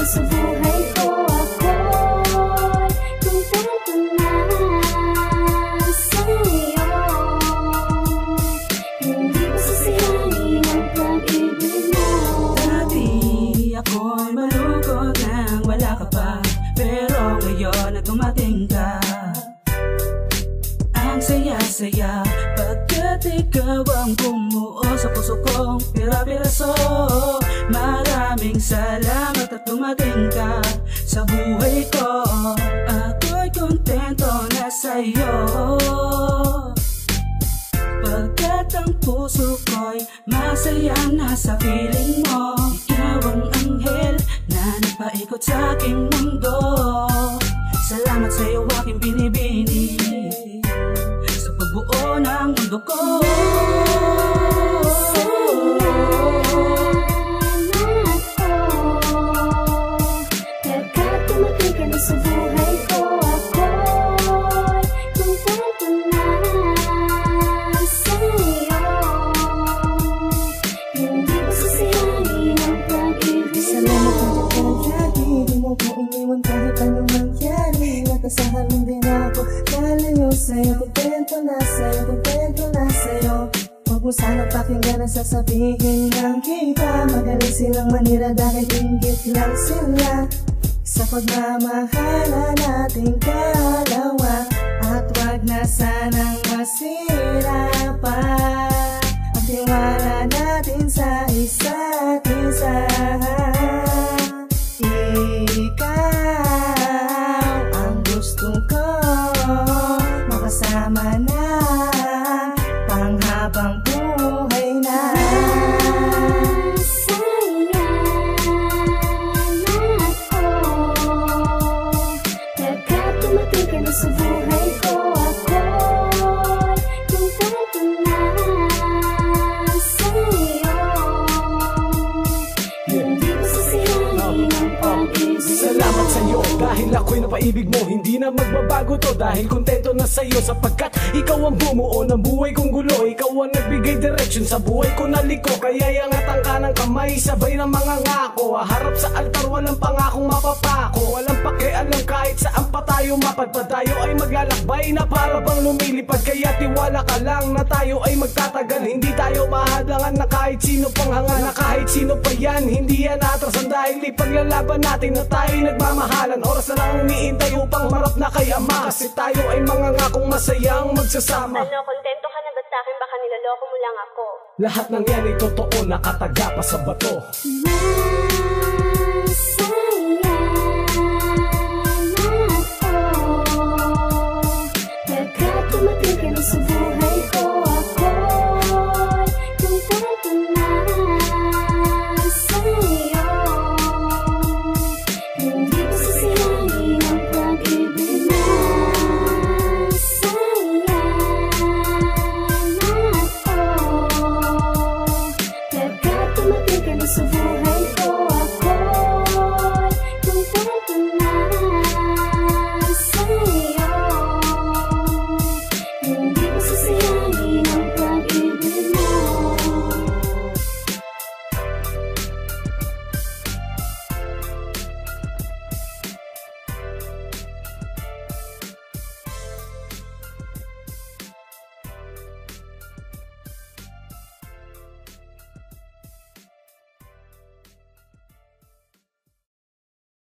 sa buhay ko. Ako'y kontento na sa'yo. Hindi ko sasayangin ang pag-ibig mo. Dati ako'y malungkot nang wala ka pa, pero ngayon na dumating ka, ang saya-saya pagkat ikaw ang bumuo sa puso kong pira-piraso. Maraming salamat at dumating ka sa buhay ko. Ako'y kontento na sa'yo, pagkat ang puso ko'y masaya na sa piling mo. Ikaw ang anghel na nagpaikot sa aking mundo. Salamat sa'yo aking binibini sa pagbuo ng mundo ko. Pagkat dumating ka na sa buhay ko. Ako'y kontento na sa'yo. Hindi ko sasayangin ang pag-ibig mo. Salamat ang lagi, di mo ko iniwan kahit anong mangyari. Nakasahan mo din ako, lalayo sa'yo. Kontento na sa'yo, kontento na sa'yo. Huwag mo sana pakinggan ang sasabihin ng iba. Magaling silang manira dahil inggit lang sila sa pagmamahala nating dalawa. At wag na sanang masira pa ang tiwala natin sa isa't isa. Ikaw ang gusto ko, makasama na panghabang buhay na. Pagkat dumating ka na sa buhay ko. Ako'y kontento na sa'yo. Hindi ko sasayangin ang pag-ibig mo. Salamat sa'yo dahil ako'y napaibig mo. Hindi na magbabago to dahil kontento na sa'yo, sapagkat ikaw ang bumuo ng buhay kong gulo. Ikaw ang nagbigay direction sa buhay ko na liko. Kaya iangat ang kanang kamay, sabay ng mga ngako. Harap sa altar, walang pangakong mapapako. Walang pakialam kahit saan pa tayo mapadpad. Tayo ay maglalakbay na para bang lumilipad. Kaya tiwala ka lang na tayo ay magtatagal. Hindi tayo mahadlangan na kahit sino pang hanga. Na kahit sino pa yan, hindi yan atrasan. Dahil ipaglalaban natin na tayo nagmamahalan. Oras na lang umiintay upang marap na kay Ama. Kasi tayo ay mga ngakong masayang magsasama. Ano, kontento ka na ba't sa'kin? Baka niloloko mo lang ako. Lahat ng yan ay totoo, nakataga pa sa bato. Pagkat dumating ka na sa buhay ko. Ako'y kontento na sa'yo. Hindi ko sasayangin ang pag-ibig mo. Pagkat dumating ka na sa buhay ko. Ako'y kontento na sa'yo. Hindi ko sasayangin